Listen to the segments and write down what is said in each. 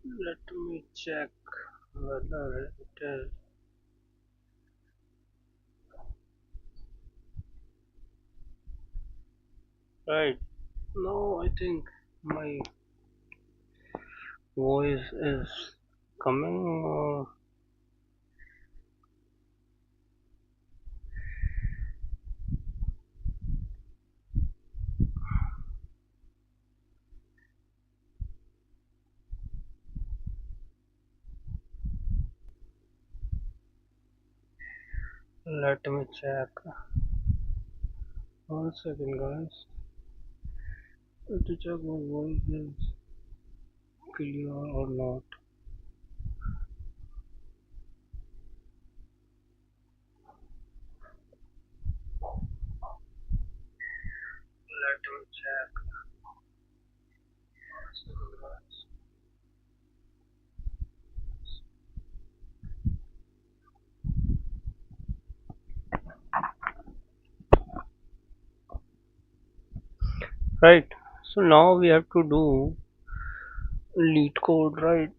Let me check whether it is right. No, I think my voice is coming. Let me check. 1 second, guys. To check my voice is clear or not. Let me check. 1 second, guys. Right. So now we have to do Leetcode, right?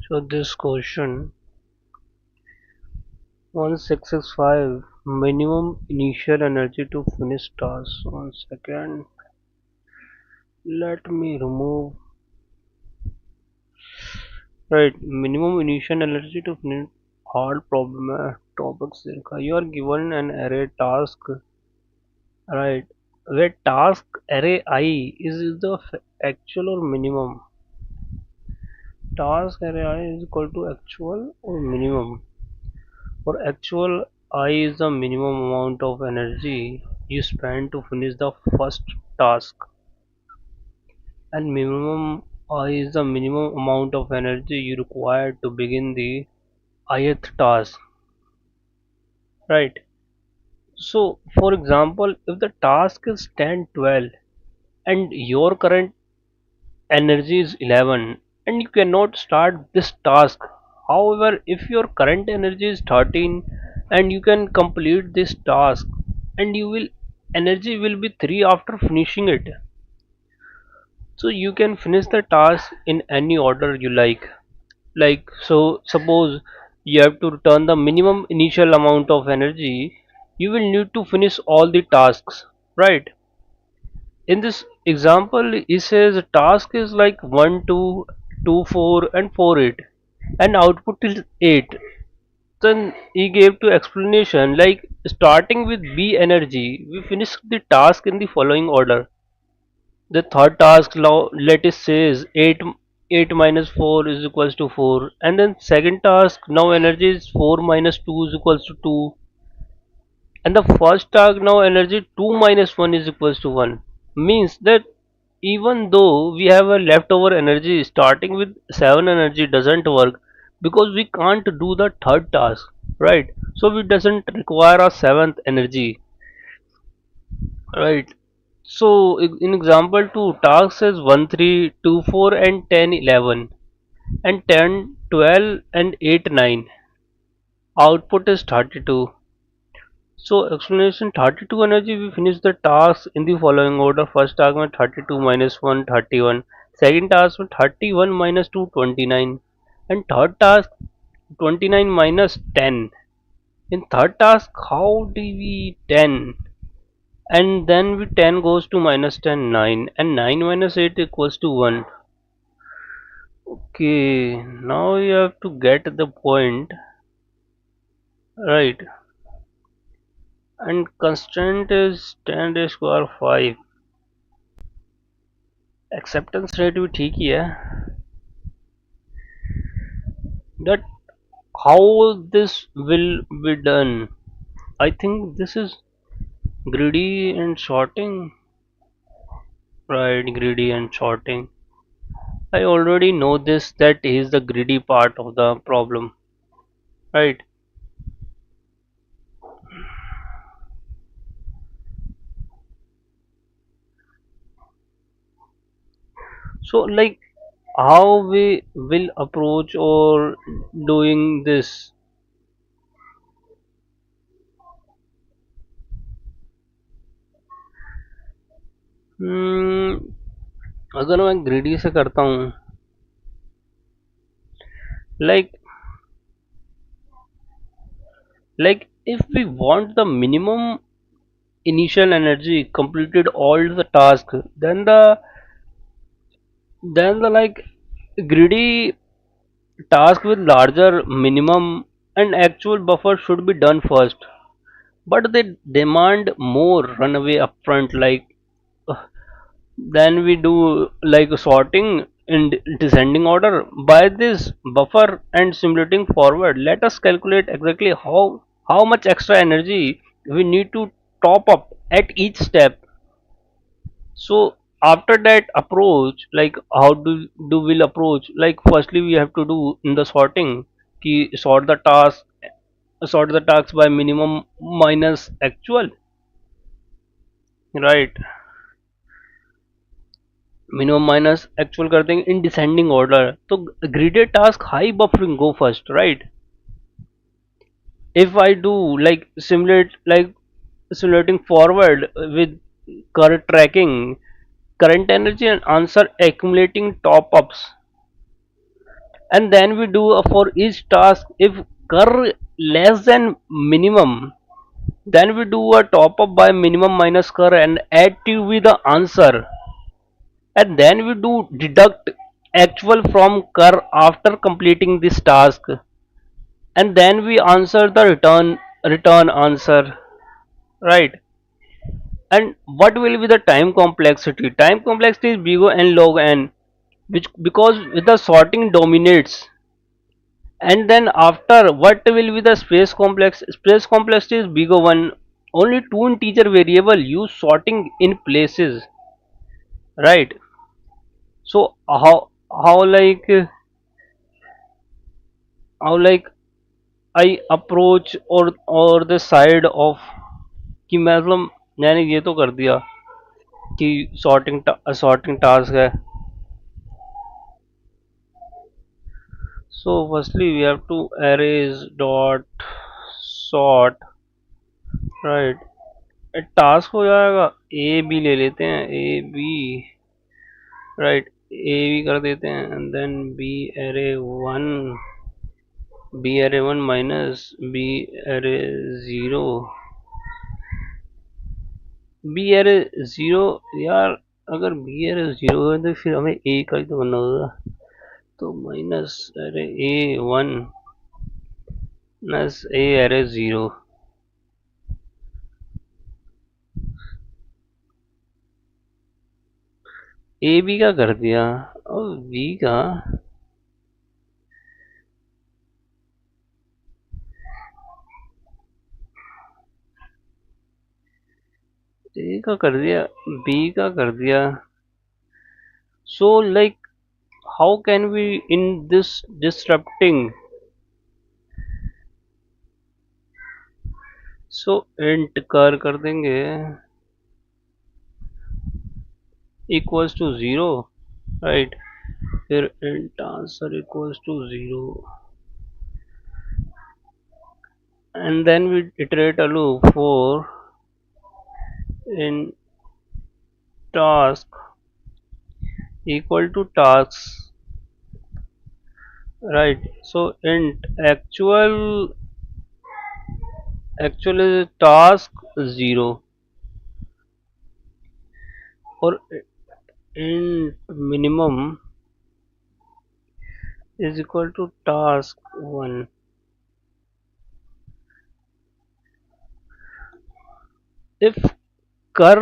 So this question 1665 minimum initial energy to finish task. 1 second. Let me remove right minimum initial energy to finish hard problem topics. You are given an array task, right, where task array I is the actual or minimum. Task array I is equal to actual or minimum. For actual I is the minimum amount of energy you spend to finish the first task, and minimum I is the minimum amount of energy you require to begin the ith task, right? So for example, if the task is 10 12 and your current energy is 11 and you cannot start this task, however if your current energy is 13 and you can complete this task, and you will energy will be 3 after finishing it, so you can finish the task in any order you like. So suppose you have to return the minimum initial amount of energy, you will need to finish all the tasks, right? In this example it says task is like 1 2 2 4 and 4 8 and output is 8. Then he gave to explanation like starting with B energy we finish the task in the following order. The third task now let us say is 8 minus 4 is equals to 4, and then second task now energy is 4 minus 2 is equals to 2, and the first task now energy 2 minus 1 is equals to 1. Means that even though we have a leftover energy, starting with 7 energy doesn't work because we can't do the third task, right? So it doesn't require a seventh energy, right? So in example 2 task says 1 3 2 4 and 10 11 and 10 12 and 8 9. Output is 32. So explanation 32 energy we finish the task in the following order. First task में 32 minus 1 31. Second task में 31 minus 2 29. And third task 29 minus 10. In third task how do we 10? And then we 10 goes to minus 10 9, and 9 minus 8 equals to 1. Okay, now you have to get the point, right? And constant is 10 raised square 5. Acceptance rate भी ठीक ही है. That how this will be done? I think this is greedy and sorting, right? Greedy and sorting. I already know this, that is the greedy part of the problem, right? So like how we will approach or doing this. हम्म, अगर मैं greedy से करता हूँ, like like if we want the minimum initial energy completed all the task, then the like greedy task with larger minimum and actual buffer should be done first, but they demand more runaway upfront. Like then we do like sorting in descending order by this buffer and simulating forward. Let us calculate exactly how much extra energy we need to top up at each step. So after that approach, like how do we'll approach, like firstly we have to do in the sorting ki sort the tasks by minimum minus actual, right? Minimum minus actual कर देंगे in descending order. तो graded task high buffering go first, right? If I do like simulating forward with current tracking, current energy and answer accumulating top ups, and then we do for each task if cur less than minimum, then we do a top up by minimum minus cur and add to with the answer, and then we do deduct actual from cur after completing this task, and then we answer the return answer, right? And what will be the time complexity? Time complexity is big O and log n, which because with the sorting dominates. And then after, what will be the space complexity is big O1, only two integer variable use sorting in places, right? So how like I approach or the side of कि मतलब मैंने ये तो कर दिया कि sorting task है. So firstly we have to arrays dot sort, right? एक टास्क हो जाएगा, ए बी ले लेते हैं, A B, right, A B कर देते हैं and then one B array one minus B array zero, B array zero. यार अगर बी एरे ज़ीरो है तो फिर हमें ए का ही तो करना होगा. तो minus array A one minus A array zero. A B का कर दिया और बी का ए का कर दिया, बी का कर दिया. So like how can we in this disrupting, so int कर देंगे इक्वल्स टू ज़ीरो, राइट? फिर int answer equals to zero and then we iterate a loop for in task equal to tasks, right? So int actual is task 0 or int minimum is equal to task 1. if कर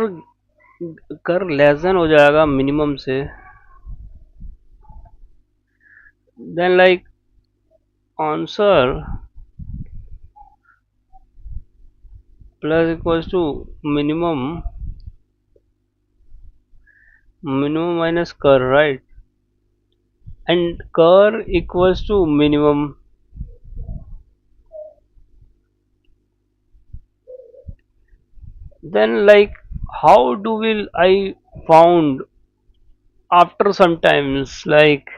कर less than हो जाएगा minimum से, then like answer plus equals to minimum minus cur, right? And cur equals to minimum. Then like how do will I found after sometimes like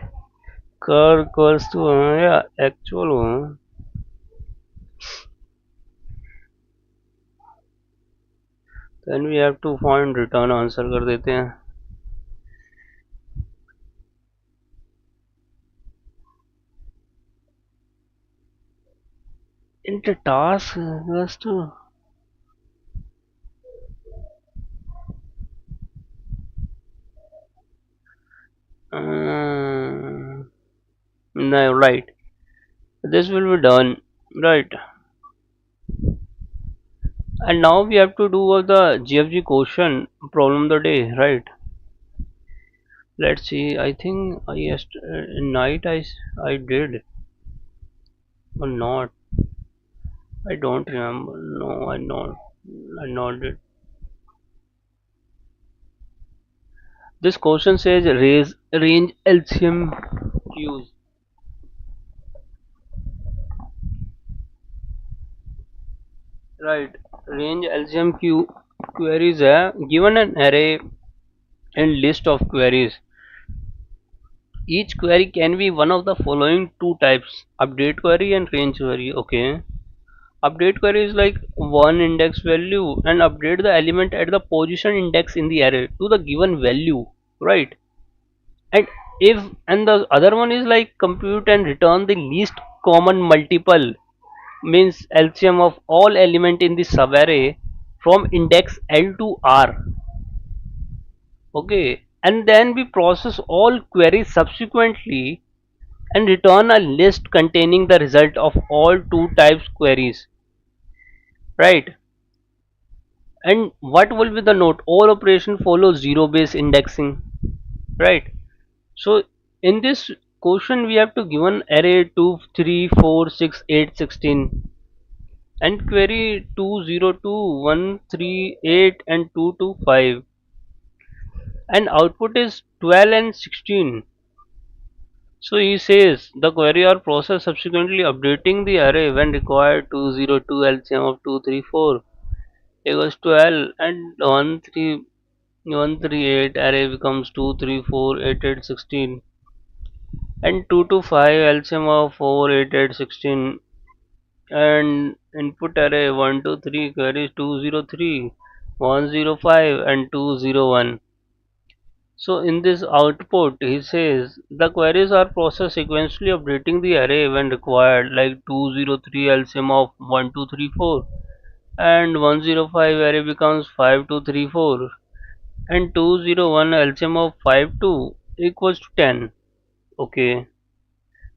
cur equals to yeah actual one. then we have to find return answer कर देते हैं. into task just no, right, this will be done, right. And now we have to do all the GFG question problem of the day, right? Let's see. I think night I did or not. I don't remember. No, I not. I not did. This question says raise range LCM queues. Right. Range LCM queries है. Given an array and list of queries, each query can be one of the following two types: update query and range query. Okay. Update query is like one index value and update the element at the position index in the array to the given value, right? And if and the other one is like compute and return the least common multiple, means LCM of all element in the subarray from index L to R. Okay, and then we process all queries subsequently and return a list containing the result of all two types queries, right? And what will be the note? All operation follow zero base indexing, right? So in this question we have to give an array 2 3 4 6 8 16 and query 2 0 2 1 3 8 and 2 2 5 and output is 12 and 16. So he says the query or process subsequently updating the array when required. 202 LCM of 234 equals 12 and 138 array becomes 2348816 and 225 LCM of 48816 and input array 123 carries 203 105 and 201. So in this output he says the queries are processed sequentially updating the array when required, like 203 LCM of 1234 and 105 array becomes 5234 and 201 LCM of 52 equals to 10. Okay,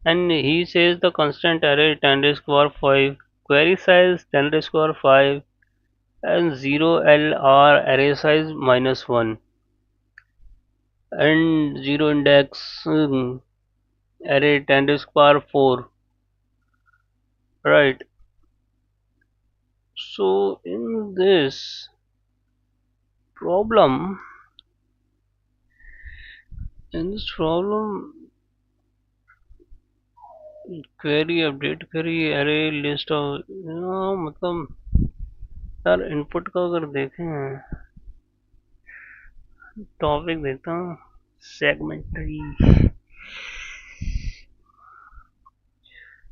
and he says the constant array 10 raised to power 5, query size 10 raised to power 5 and 0 LR array size minus 1 and 0 index array 10 raised to power 4, right. So in problem this problem query update query array list of मतलब यार input का अगर देखें topic देता हूँ सेगमेंटरी.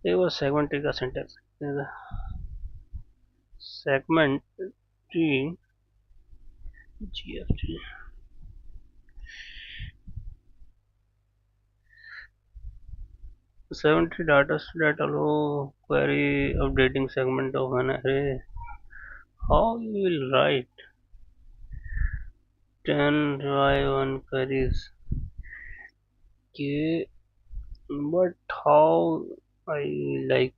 एक बार सेगमेंटरी का syntax सेगमेंटरी जीएफटी सेगमेंटरी data allow query updating segment of an array. How you will write 10 by 1 queries? Okay, but how I like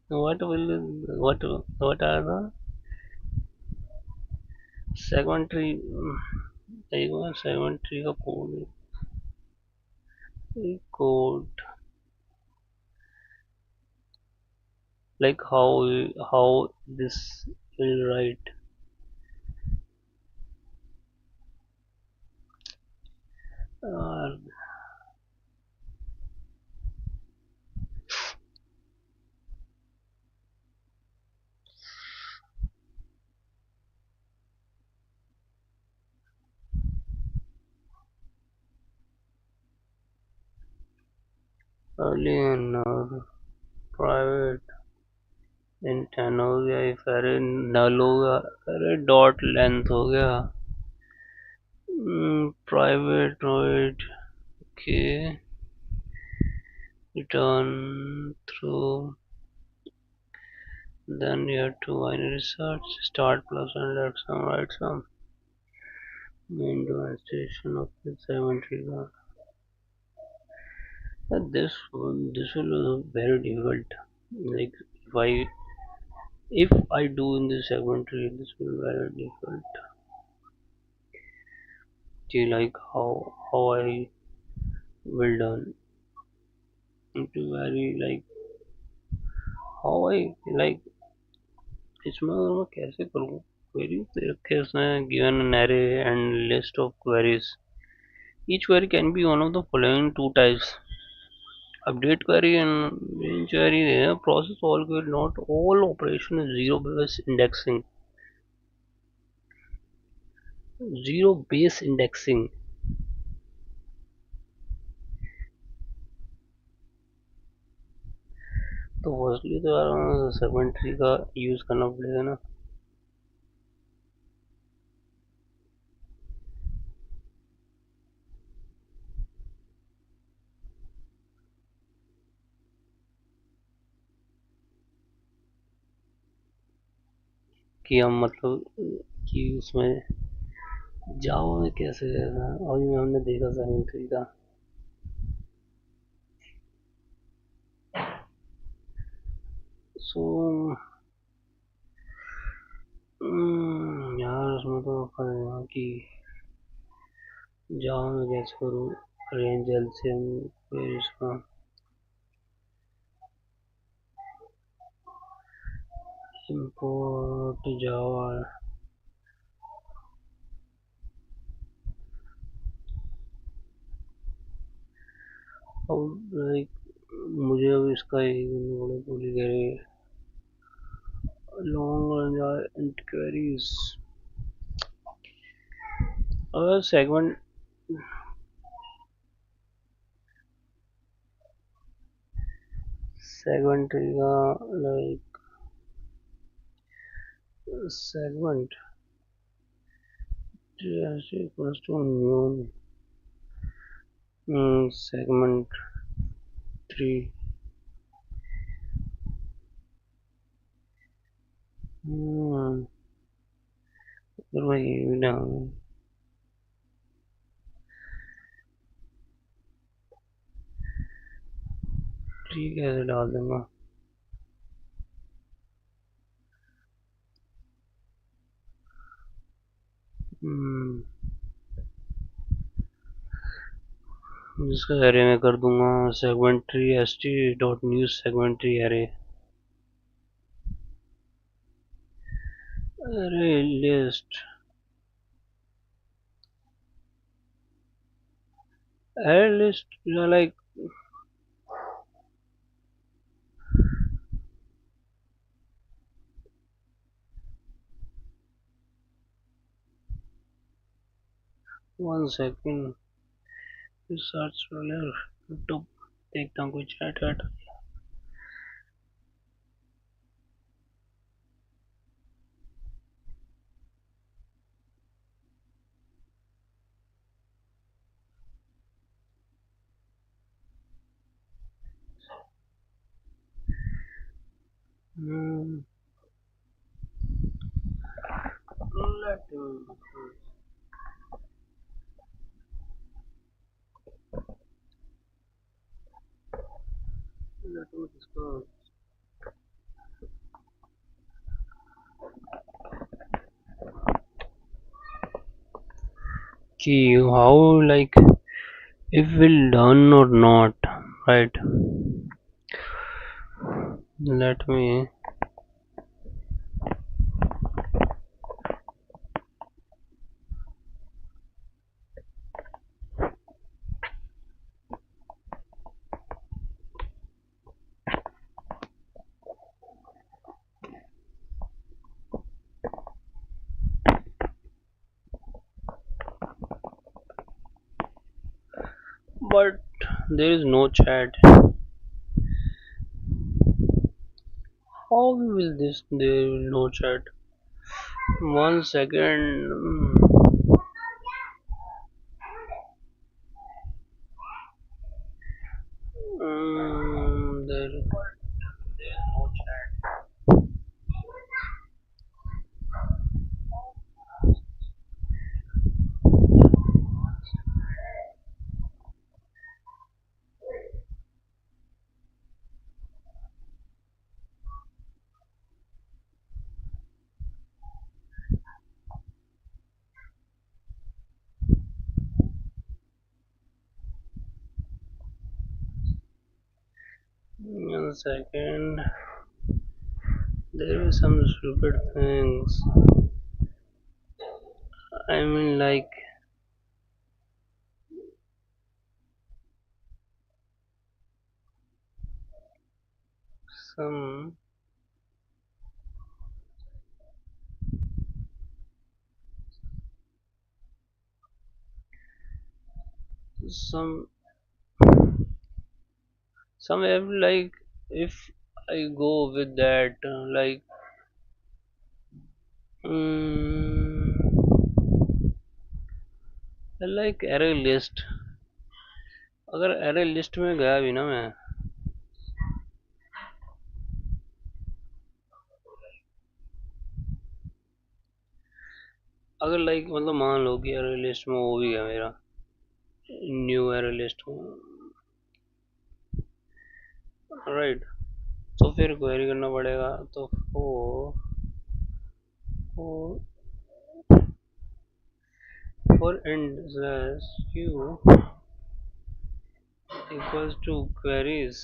what are the segmentary एक बार segmentary का code like how this will write uh, early and private intern हो गया, if अरे नल होगा, अरे dot length हो गया, private void के return through, then you have to binary search start plus and let some write some main demonstration of the segment trigger. This will be very difficult. Like if I do in this segment tree, this will be very difficult. See, like how I will done. It will very like how I like इसमें मैं कैसे करूँ query पे रखे उसने given an array and list of queries. Each query can be one of the following two types: update query and range query. Process all query, not all operation is zero base indexing. Zero base indexing. तो firstly तो यार segment tree का use करना पड़ेगा ना. कि हम मतलब कि उसमें जावा में कैसे रहना, अभी हमने देखा सेगमेंट ट्री का. सो यार उसमें तो पड़ेगा कि जावा में कैसे करूँ रेंज एलसीएम फिर इसका import जावा. अब लाइक मुझे अब इसका एक बड़े बोली करे लॉन्ग रन इंक्वायरीज. अगर सेगमेंट का like segment equals to new segment tree. फिर मैं ये भी ना ट्री कैसे डाल दूंगा. जिसका एरे में कर दूंगा segment tree S T dot news segment tree array. अरे list array list like one second search YouTube देखता हूँ कोई चैट वैट. कि how like if will done or not, right? Let me but there is no chat. How will this they will know chat? 1 second. There is no chat. One second. There is some stupid things. I mean, like some some some have like if I go with that like like array list. अगर array list में गया भी ना मैं अगर like मतलब मान लो कि array list में वो भी गया मेरा न्यू array list में राइट तो फिर क्वेरी करना पड़ेगा तो for for end slash q equals to queries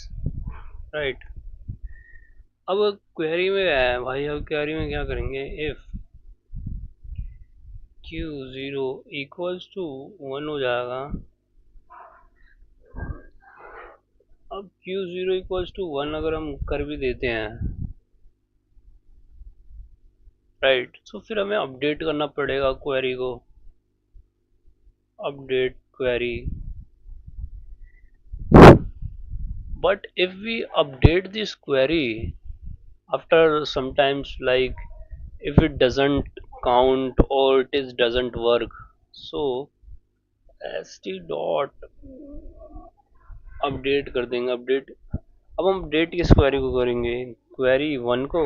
right अब क्वेरी में है भाई अब क्वेरी में क्या करेंगे if q zero equals to 1 हो जाएगा अब q जीरो इक्वल्स टू 1 अगर हम कर भी देते हैं राइट तो फिर हमें अपडेट करना पड़ेगा क्वेरी को update query but if we update this query after sometimes like if it doesn't count or it is doesn't work so st dot update कर देंगे अपडेट अब हम अपडेट किस क्वेरी को करेंगे क्वेरी वन को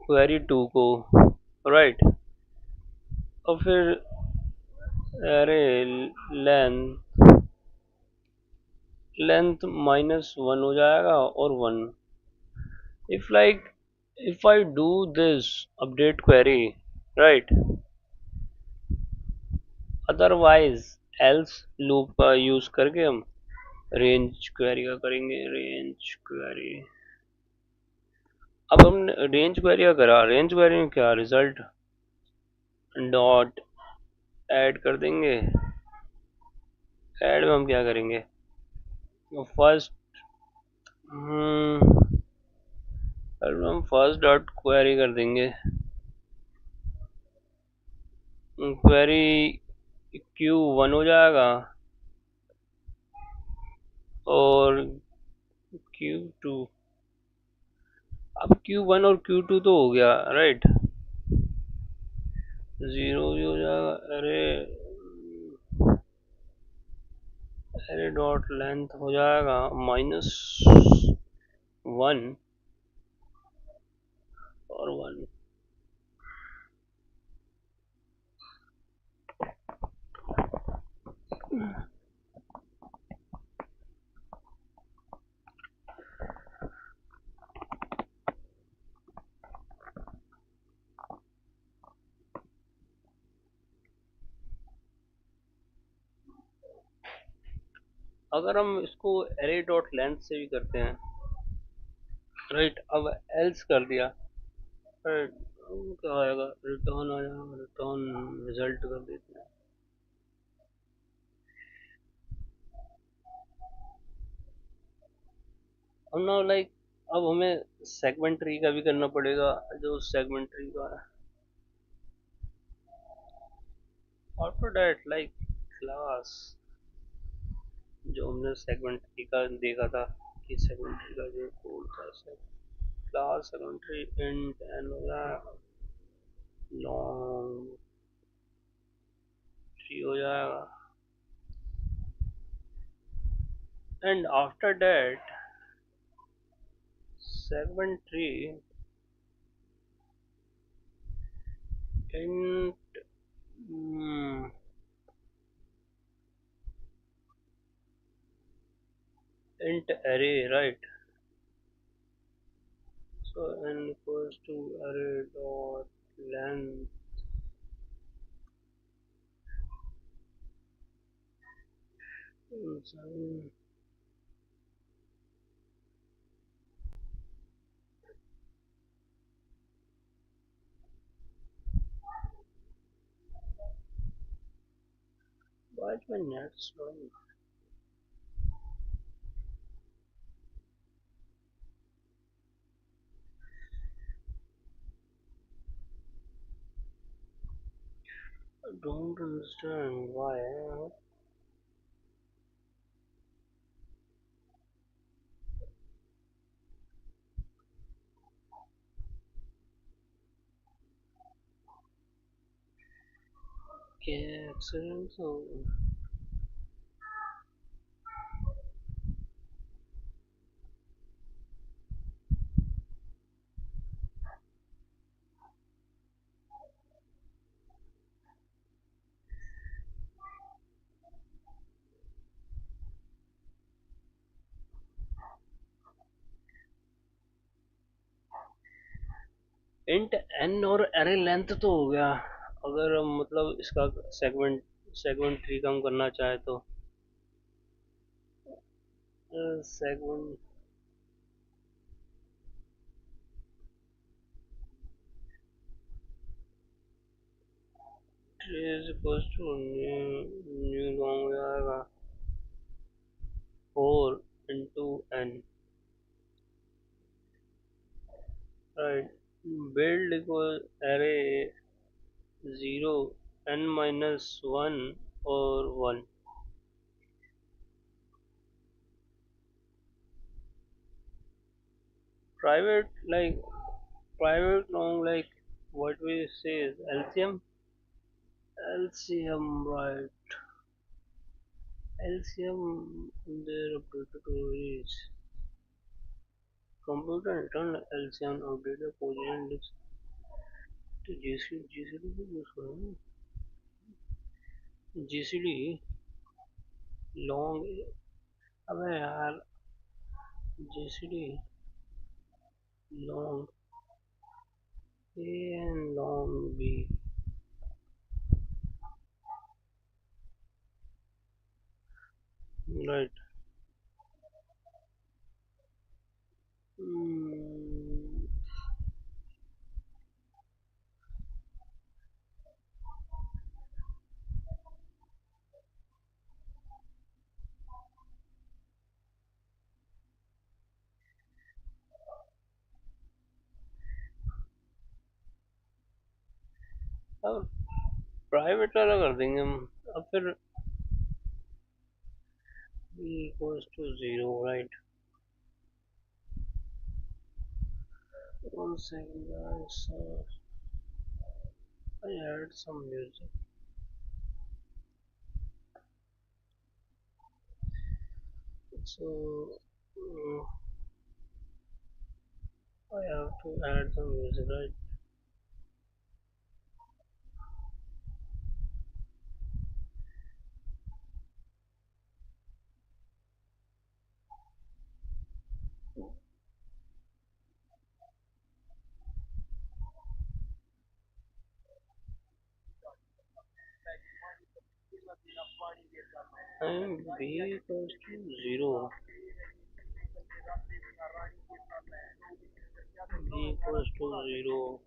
क्वेरी टू को right और फिर अरे लेंथ लेंथ -1 हो जाएगा और 1 if like if I do this update query right otherwise else loop का यूज करके हम रेंज क्वेरी का करेंगे रेंज क्वेरी अब हमने रेंज क्वेरी का करा रेंज क्वेरी में क्या रिजल्ट डॉट ऐड कर देंगे ऐड में हम क्या करेंगे फर्स्ट हम फर्स्ट डॉट क्वेरी कर देंगे क्वेरी Q1 हो जाएगा और Q2 अब Q1 और Q2 तो हो गया राइट जीरो भी हो जाएगा अरे अरे डॉट लेंथ हो जाएगा -1 और 1 अगर हम इसको array डॉट लेंथ से भी करते हैं राइट अब एल्स कर दिया right, क्या आएगा रिटर्न आएगा रिटर्न रिजल्ट कर देते हैं अब ना लाइक अब हमें सेगमेंट ट्री का भी करना पड़ेगा जो सेगमेंट ट्री का आफ्टर दैट लाइक क्लास जो हमने सेगमेंट ट्री का देखा था कि सेगमेंट ट्री का जो कोड था class secondary int and long tree हो जाएगा and after that segment tree int mm, int array, right? So n equals to array dot length sign. Why is my net slow? I don't understand why. Okay, excellent. So int n और array length तो हो गया अगर हम मतलब इसका segment tree कम करना चाहे तो segment tree is equal to new long आएगा 4 into n, right? Build equal array 0 n minus 1 or 1. Private like private long like what we say is LCM. LCM, right? LCM in their updated is computer internal LCM updated position list to GCD भी use करो ना GCD long अबे यार GCD long A and long B, right? Hmm. अब private वाला कर देंगे हम अब फिर b equals to 0, right? One second guys, I add some music. So I have to add some music, right? And b equals to 0. B equals to 0.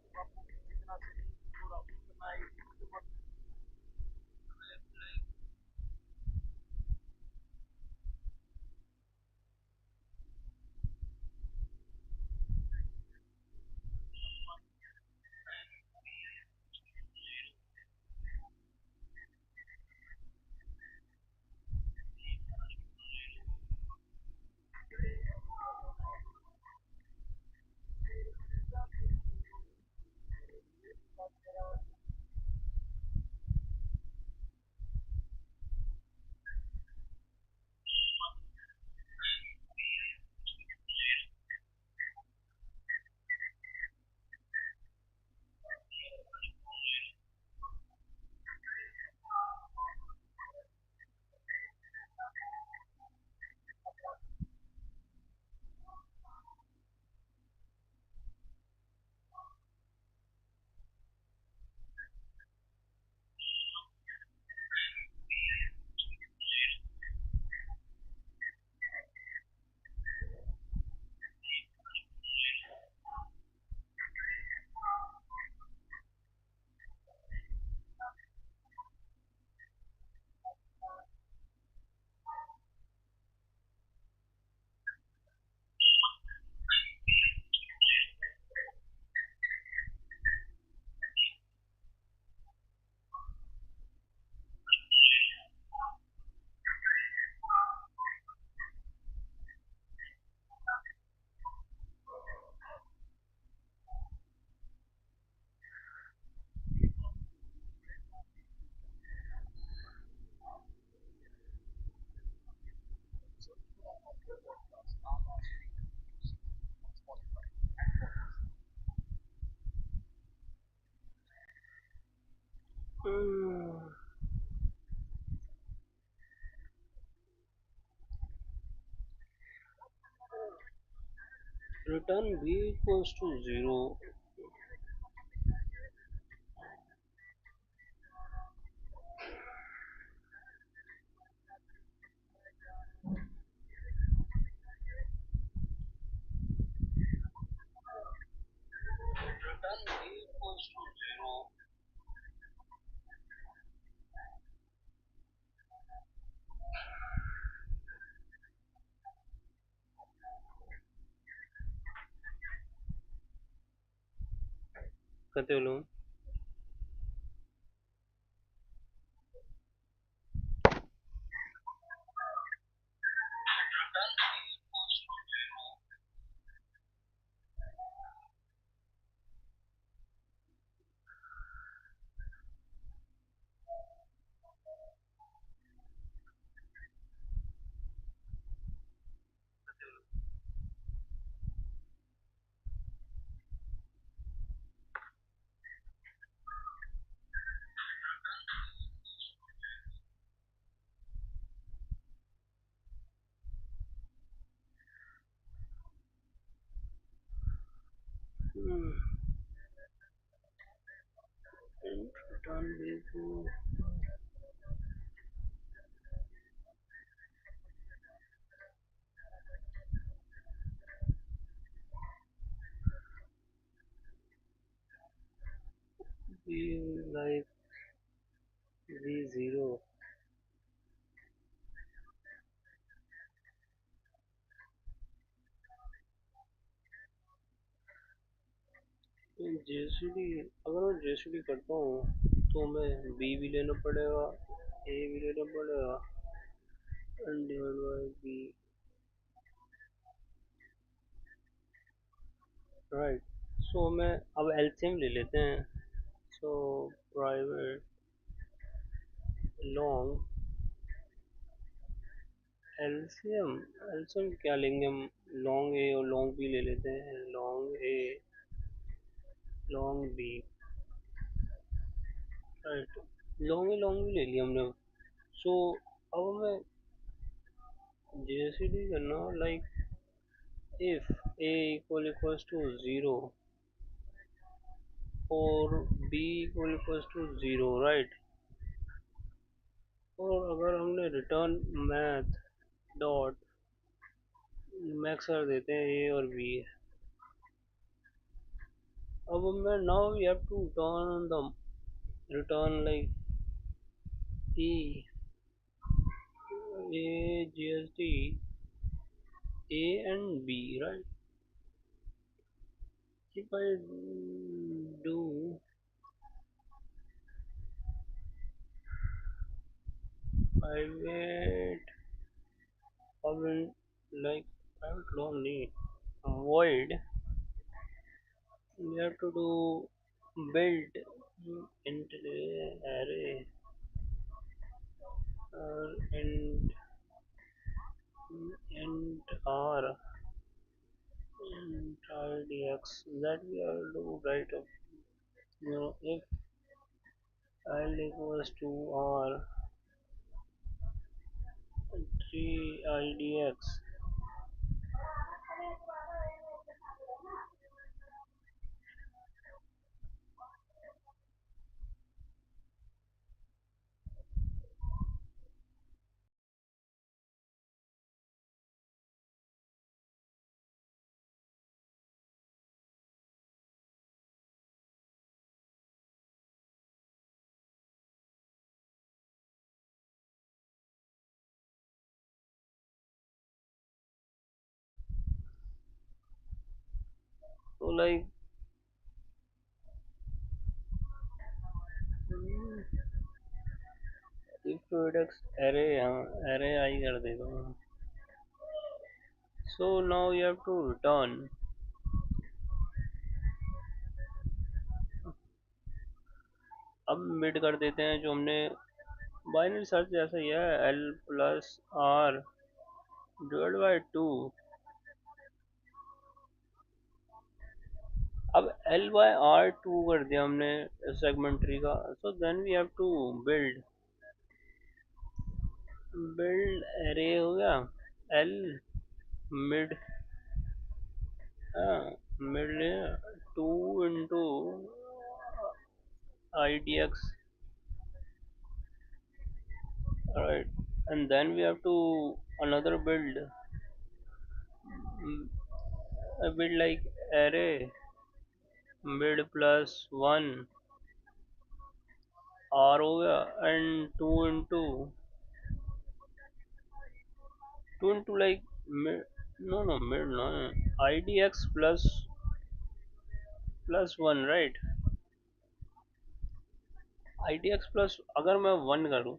return b equals to 0. Return b equals to 0. कहते हो return b equals b like b 0. जेसीडी अगर मैं जेसीडी करता हूँ तो हमें B भी लेना पड़ेगा, ए भी लेना पड़ेगा, and divide by B, right. So हमें अब एलसीएम ले लेते हैं। So private long LCM, LCM क्या लेंगे हम, लॉन्ग ए और लॉन्ग बी ले लेते हैं। Long A long B, right. Long A long B ले लिया हमने। सो अब हमें जेसीडी करना, like if a equals to 0 और b equals to 0, राइट। और अगर हमने रिटर्न मैथ डॉट मैक्स कर देते हैं ए और बी। अब मैं now we have to turn the return like e a gst a and b, right? If I do private private like private long name void, we have to do build int array int int r int idx, that we are do right of, if l equals to r 3 idx, so like if idx array, हाँ array I कर देगा। so now you have to return, अब mid कर देते हैं जो हमने binary search जैसा ही है, l plus R divide by two. अब एल बाय आर टू कर दिया हमने सेगमेंट्री का। So then we have to build build array हो गया, L mid Middle 2 into idx, right? And then we have to another build, a bit like array mid plus 1 r हो गया and 2 into like mid, no mid no idx plus 1, right? idx plus अगर मैं 1 करूँ,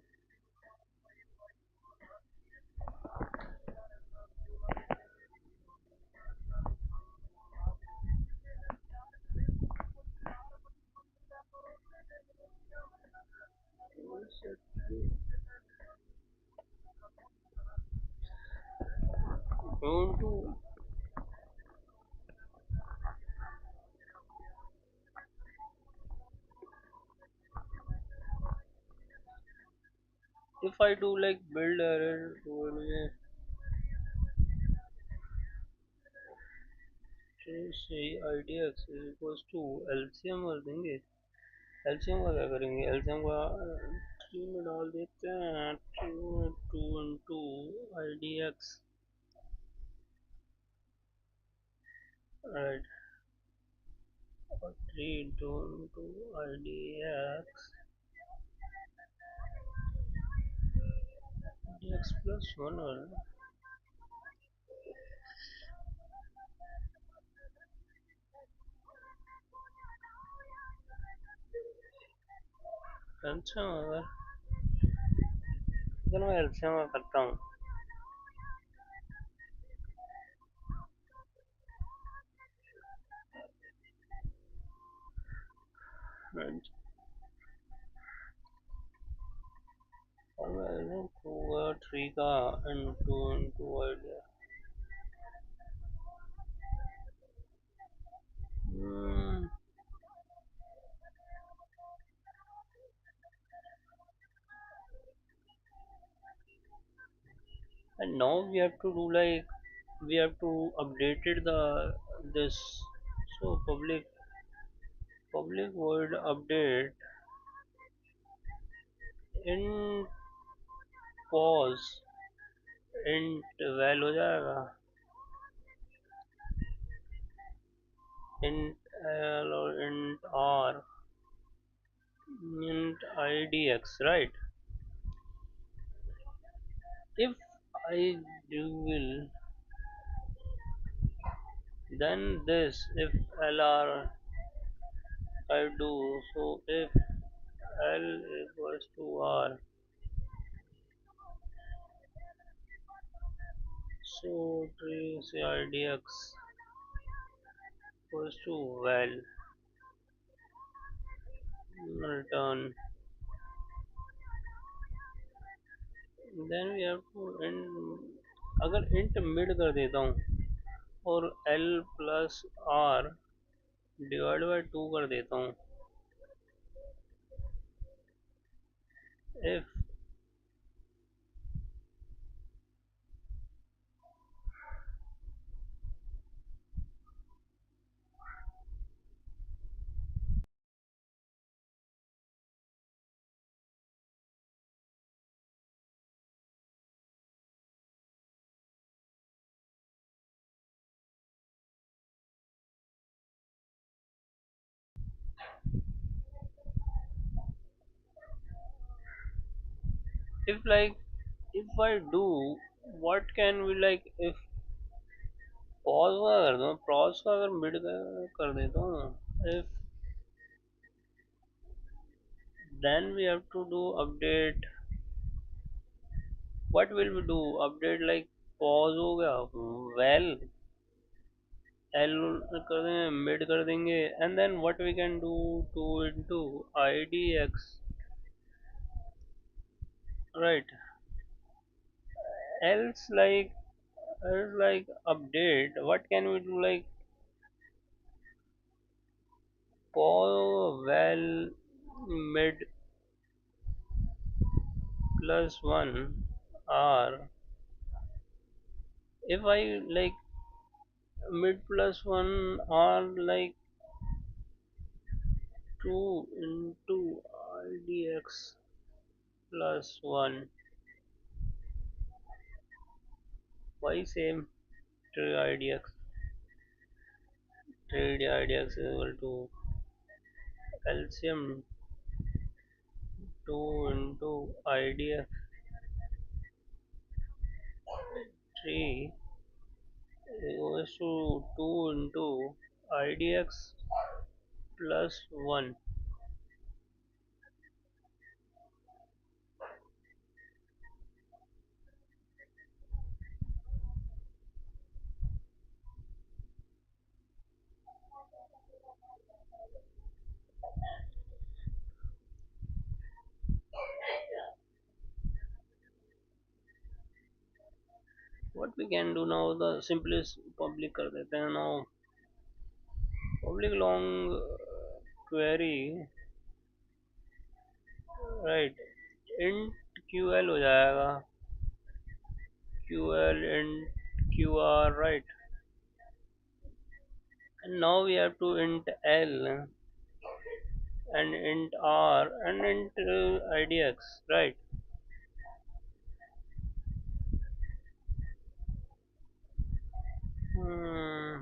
into if I do like build array say idx is equals to LCM कर देंगे, LCM का क्या करेंगे, एलसीएम का 3 में डाल देते हैं, 2 into I D x, right, और 3 into I D X plus 1 और अच्छा अगर मैं एलसीएम का करता हूँ, right, और मैं 2 और 3 का and 2 into I D x, and now we have to do like we have to update it the this, so public void update int pause int val हो जाएगा int l or int r int idx, right? If I do will then this if lr I do, so if l equals to r, so trace idx equals to val return, then we have to int, अगर int mid कर देता हूँ और l plus r divide by 2 कर देता हूँ, if like if I do what can we like if pause का कर दूँ, pause का अगर mid कर देता हूँ, if then we have to do update, what will we do update like pause हो गया well l कर देंगे mid कर देंगे and then what we can do 2 into idx, right, else like update what can we do like pause well mid plus 1 r, if I like mid plus 1 are like 2 into idx plus 1. Why same? 3 idx. 3 idx is equal to LCM 2 into idx 3 equals to 2 into idx plus 1. What we can do now, the simplest public कर देते हैं now. Public long query, right, int ql हो जाएगा, ql int qr, right, and now we have to int l and int r and int idx, right. Hmm.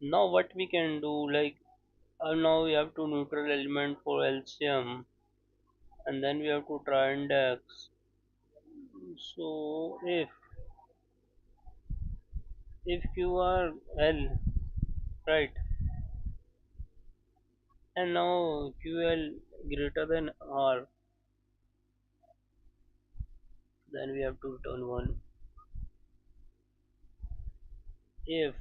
Now what we can do, like, now we have to neutral element for LCM, and then we have to try index. So if q are l, right, and now ql greater than r, then we have to return 1. If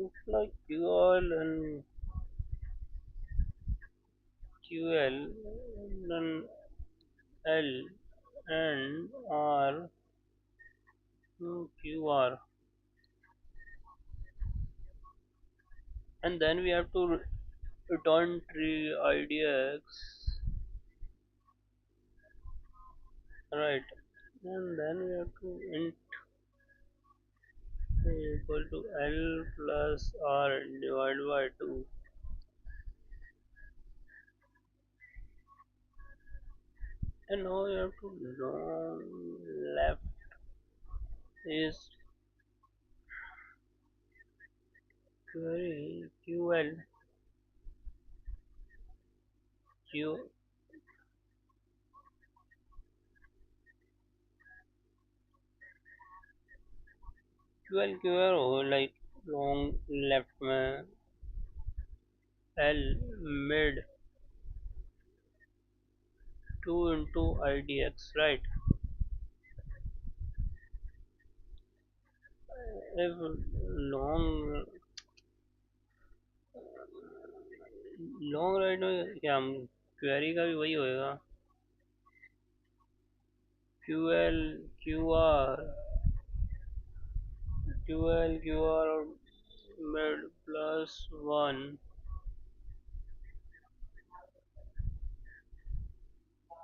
it's like ql and ql, then l and r qr, and then we have to return tree idx, right, and then we have to int equal to l plus r divided by 2, and now we have to long left is query ql q ql qr हो like long left में l mid 2 into idx, right. If long long ride में क्या हम query का भी वही होएगा, Q L Q R और mid plus 1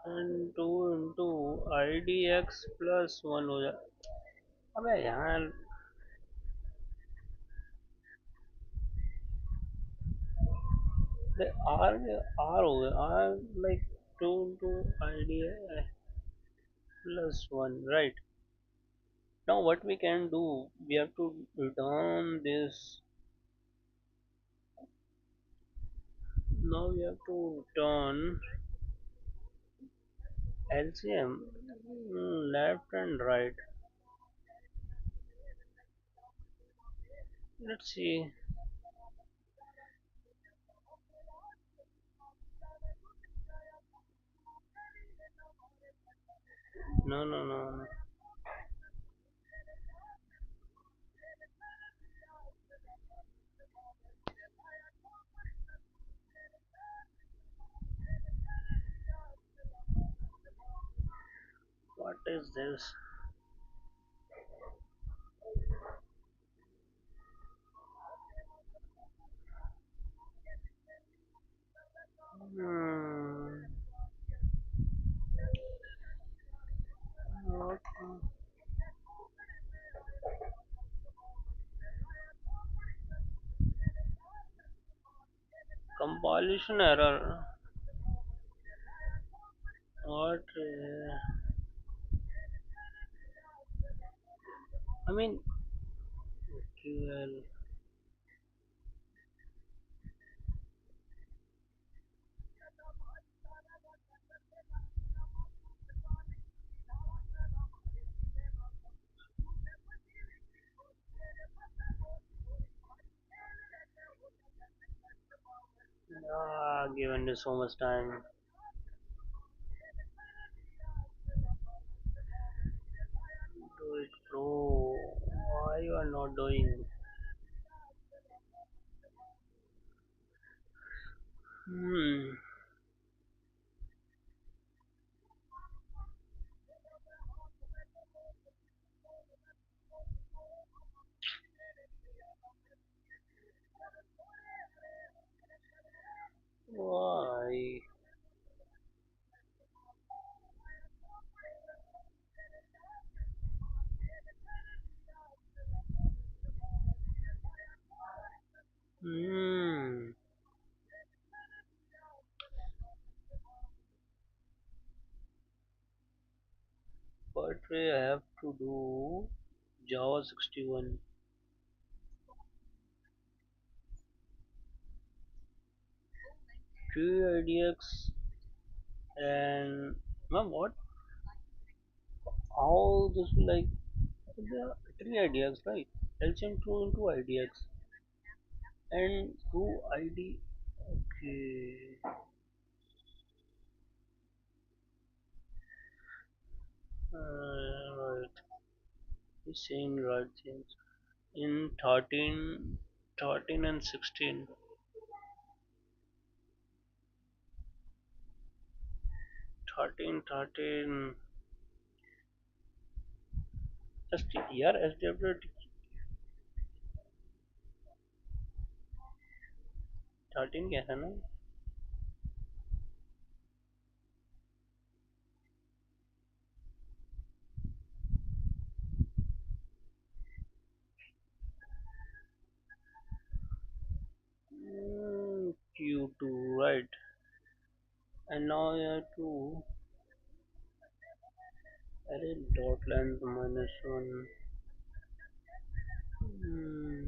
and 2 into I D X plus 1 हो जाए. अबे यार, आर आर हो गया, R like 2 into I D plus 1, right. Now what we can do, we have to return this. Now we have to return LCM, left and right. Let's see. No, no, no, no. is this? Hmm. Okay. Compilation error. What? I mean, QL. Ah, given you so much time. Do it, bro. Why you are not doing? Hmm. Why? Hmm. But we have to do Java 61, QIDX, and ma'am, what? How this will like? There are three IDX, right? LCM true into IDX and true ID. Okay. Right. He's saying right things. In 13 and 16. 13. यार SW 13 क्या है ना? Q2, right? And now you have to array dot length minus one. Hmm.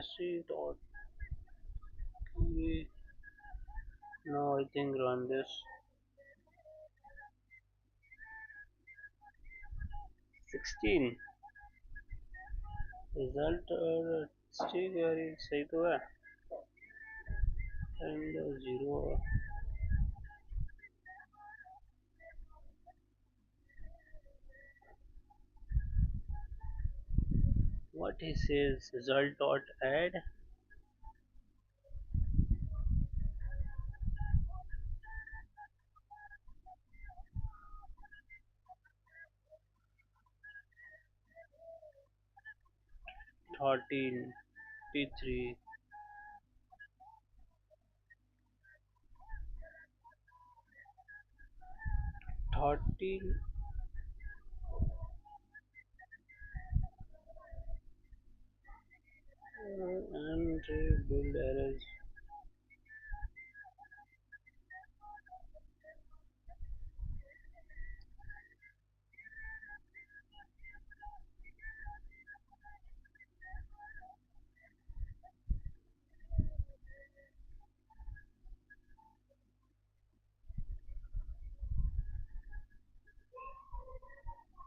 SC dot. Now I think run this. 16 result still very सही तो है and zero. What he says result dot add 13 P3 13 and build arrays.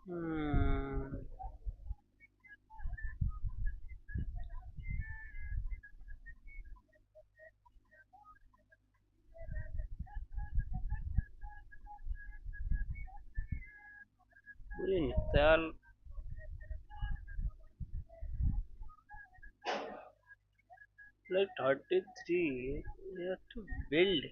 Hmm. पूरी निकाल like 33 you have to build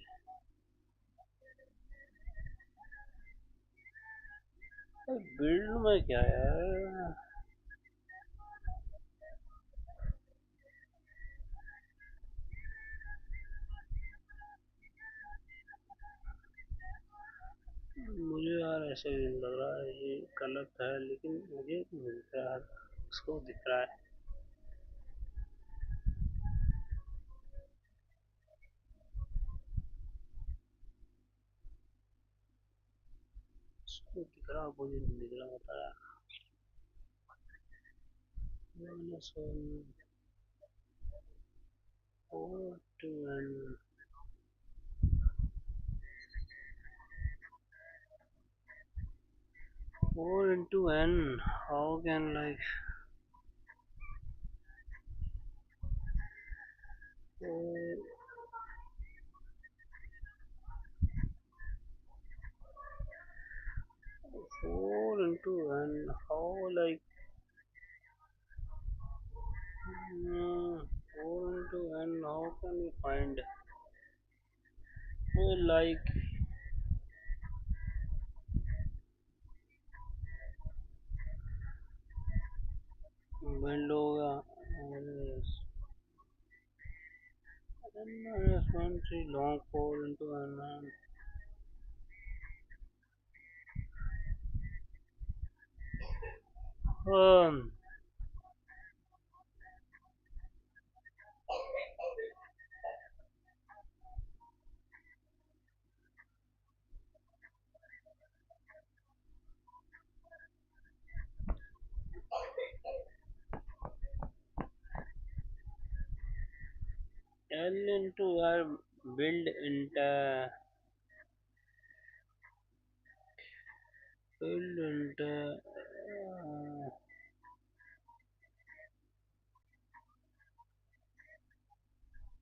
build में क्या है? मुझे यार ऐसा ही लग रहा है, ये गलत है लेकिन मुझे मिलता है यार, उसको दिख रहा है। उसको दिख रहा, मुझे नहीं दिख रहा होता यार। Minus one, 4 to n, 4 into n, how can like 4 into n, how like 4 into n, how can we find? Like wind होगा, n-1 long 4 into n, um, L into r build into build into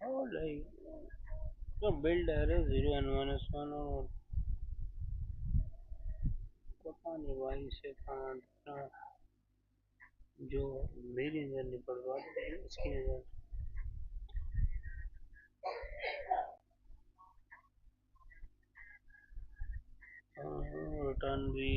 how like तो build array 0 n 1 और पता नहीं भाई से कहाँ जो मेरी नजर नहीं पड़ रहा है, इसकी नजर रिटर्न भी।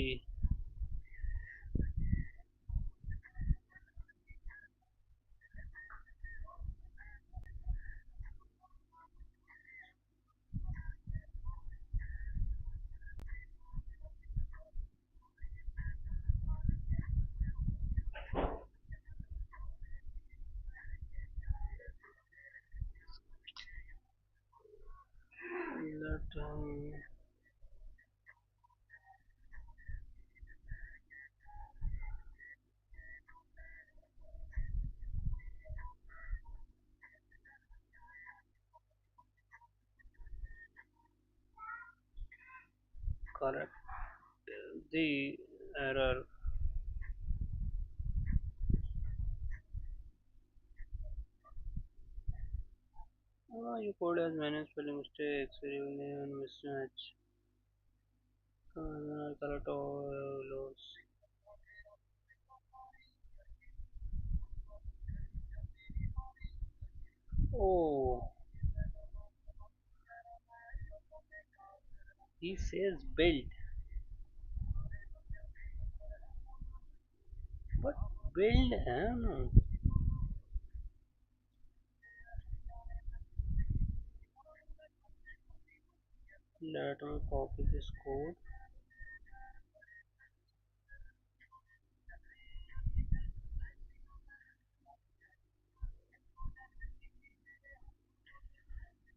let correct the error. Your code has many spelling mistakes, variable name mismatch, correct all loss. Oh, he says build, but build है ना? Let me copy this code.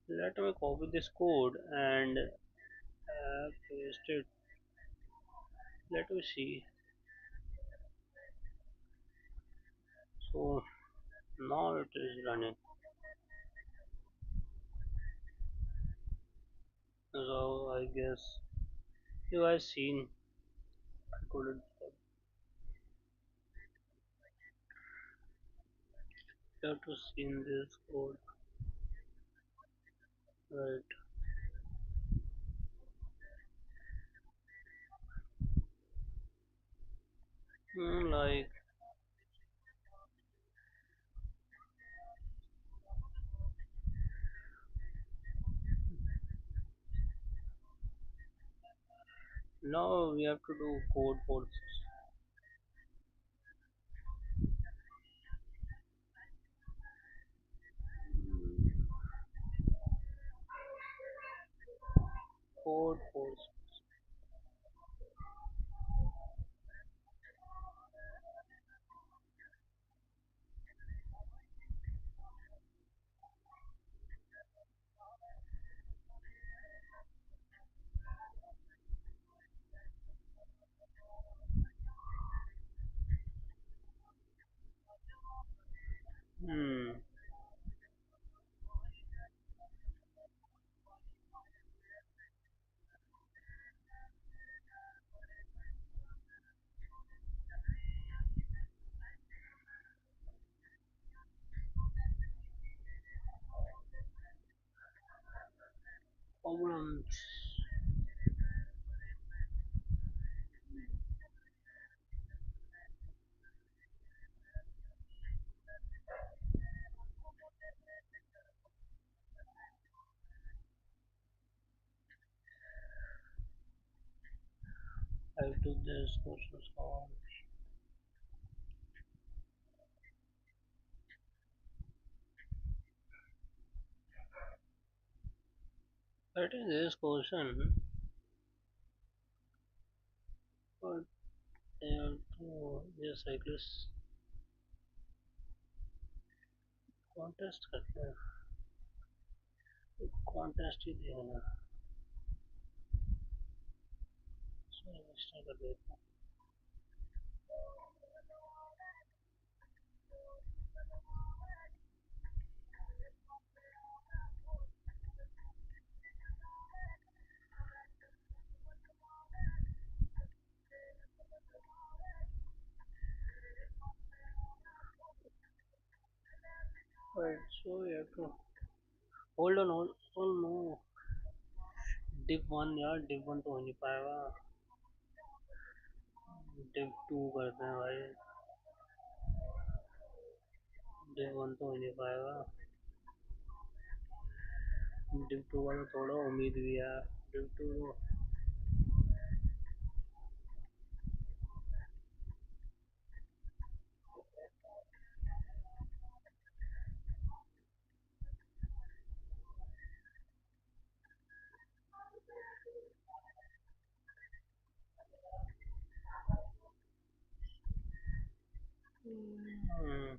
Let me copy this code and paste it. Let me see. So now it is running. So I guess you guys seen. I couldn't have to seen this code, right? Like Now we have to do code forces. Code forces. Hmm. Problems. I took this courses on. That is this question. But they have to ये cyclists contest करते हैं. Contest ही दिया है. इसमें register कर देता हूँ. Right, so you have to hold on, no. Div 1 यार, div 1 तो हो नहीं पाएगा. div 2 करते हैं भाई. div 1 तो हो नहीं पाएगा. div 2 का तो थोड़ा उम्मीद भी है. div 2 तो हम्म,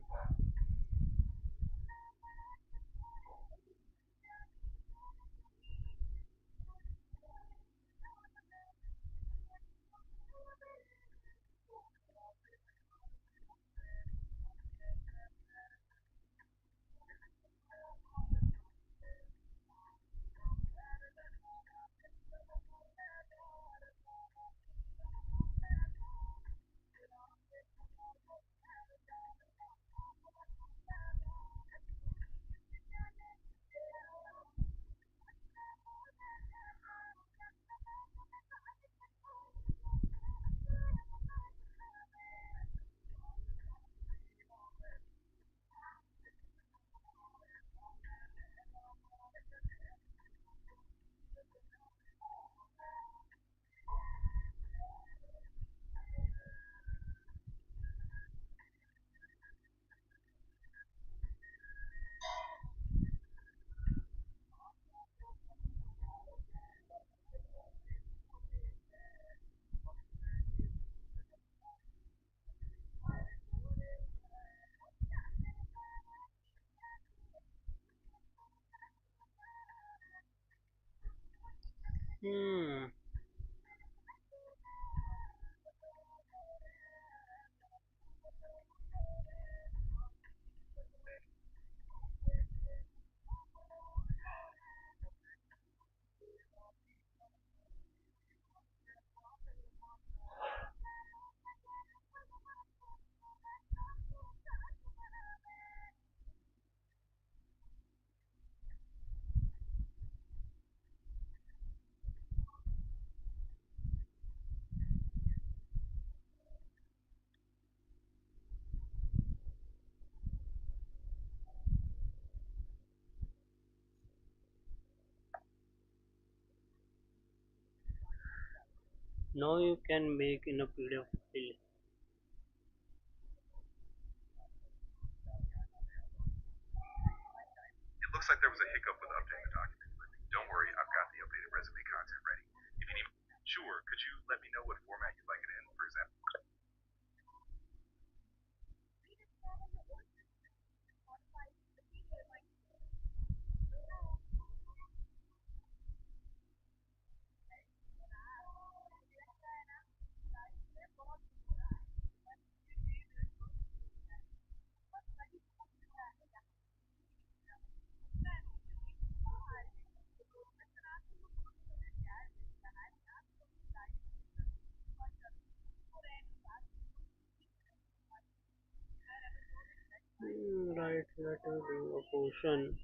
Now you can make in a PDF file. It looks like there was a hiccup with updating the document, but don't worry, I've got the updated resume content ready. If you need, sure, could you let me know what format you'd like it in, for example? Right, let me do a portion.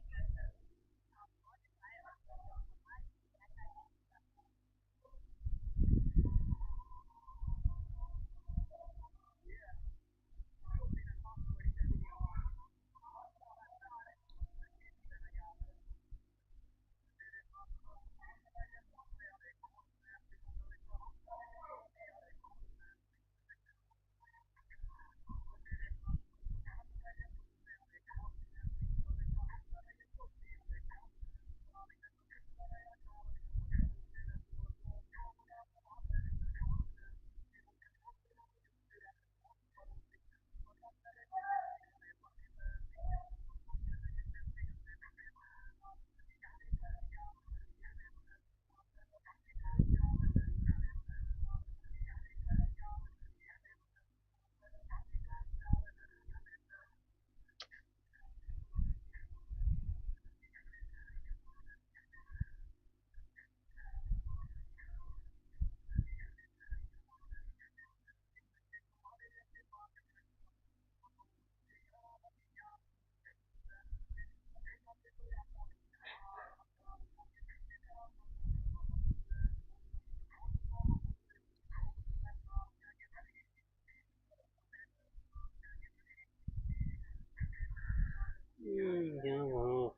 Yeah, wow.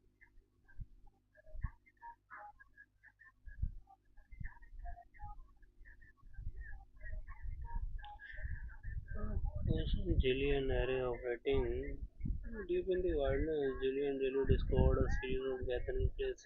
Ocean Jillian array of waiting. Deep in the wilderness, Jillian really discovered a series of gathering places.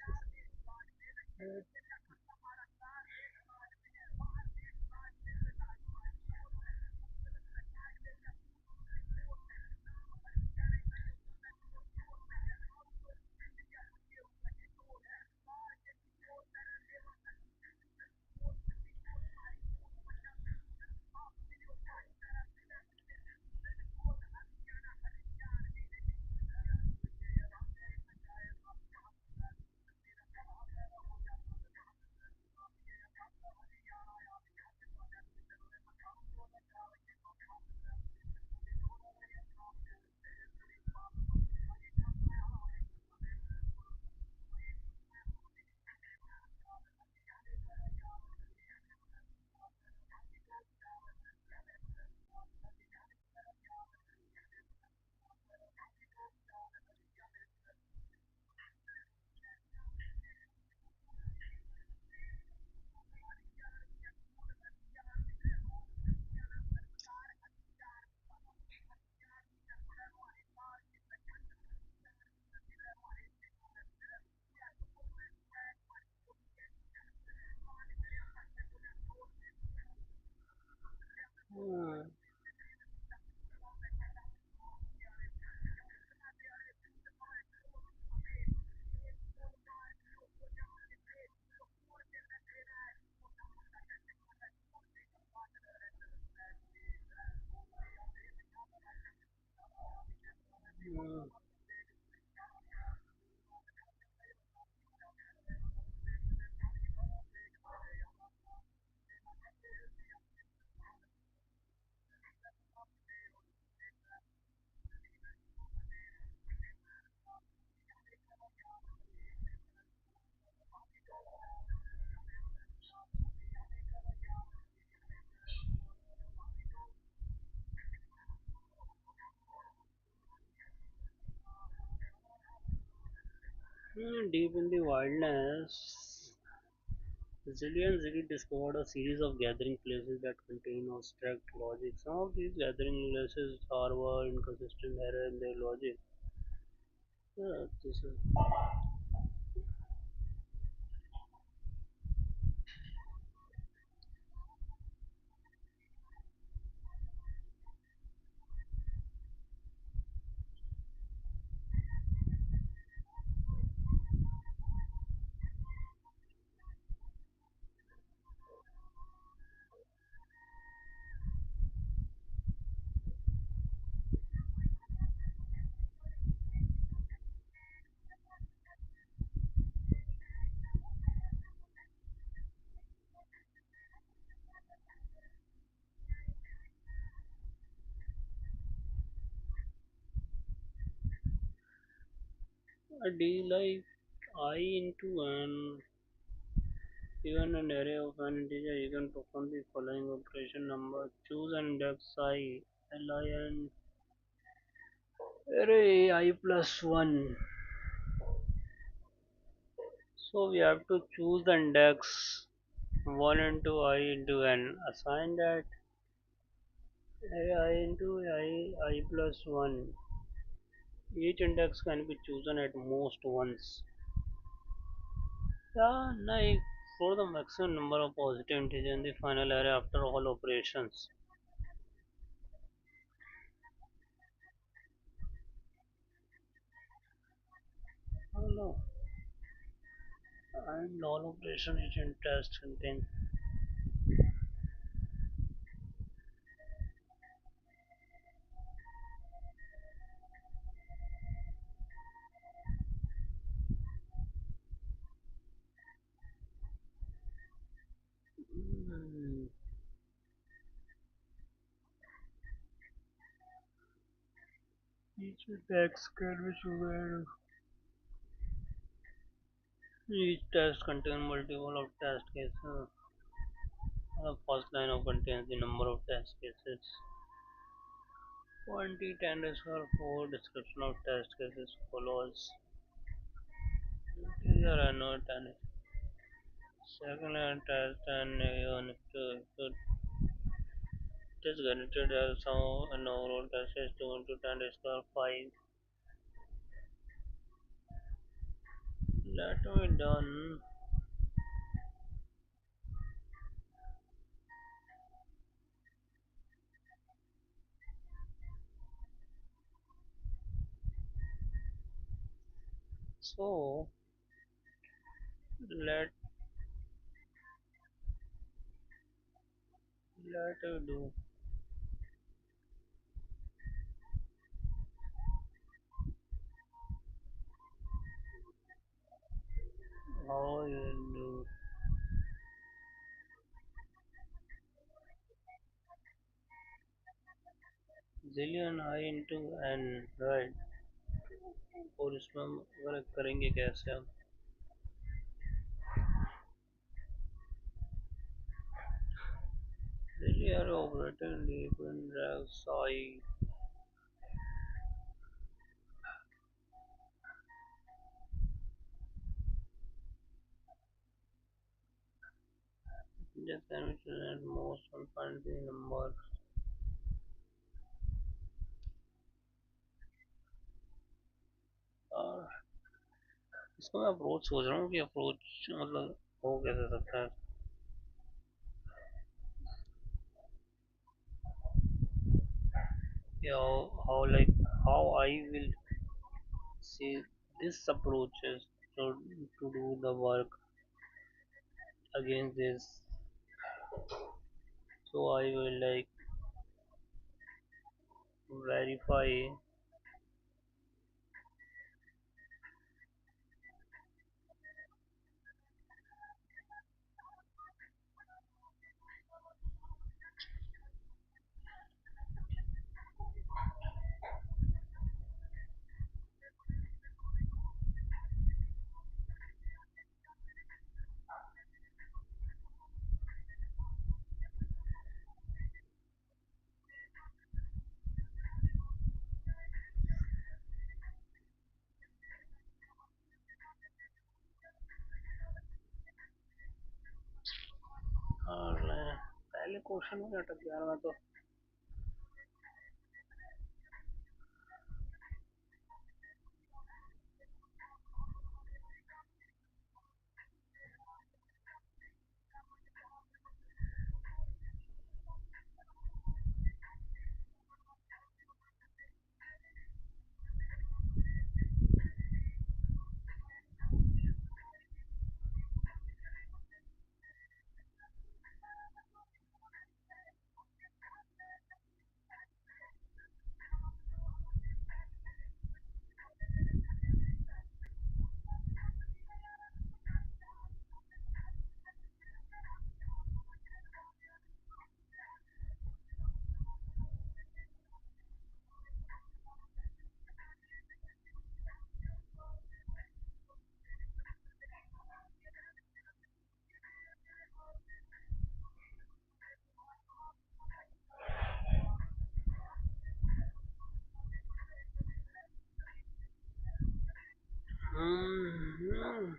Hmm. Hmm. Deep in the wilderness, Zilli and Zilli discovered a series of gathering places that contain abstract logic. Some of these gathering places harbor inconsistent error in their logic. This is a D like I into n given an array of an integer, you can perform the following operation. Number choose an index I lin array I plus 1. So we have to choose the index 1 into I into n. Assign that array I into I plus 1. Each index can be chosen at most once. Yeah, like for the maximum number of positive integers in the final array after all operations. Oh no. And all operation each in test contains. Hmm, each index can be chosen. Each test contains multiple of test cases. The first line of contains the number of test cases. 20 10 underscore 4 description of test cases follows. Here are no 10. Second line test and even to it is guaranteed as some an overall test is 2 into 10 underscore 5. That we done. So let we do how you do zillion I into n right और इसमें हम अगर करेंगे कैसे हम zillion operator depend psi just can we present most unfinally number और इसको मैं अप्रोच सोच रहा हूँ कि अप्रोच मतलब हो कैसे सकता है कि how like how I will see this approaches to do the work against this so I will like verify. Question में अटक गया मैं तो। हम्म,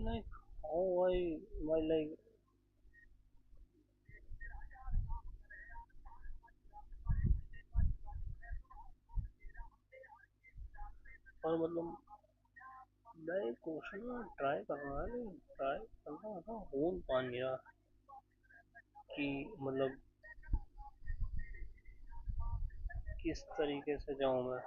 like how I my like और मतलब मैं क्वेश्चन ट्राई कर रहा है, लेकिन ट्राई कर रहा था, हो पा नहीं रहा कि मतलब किस तरीके से जाऊं मैं।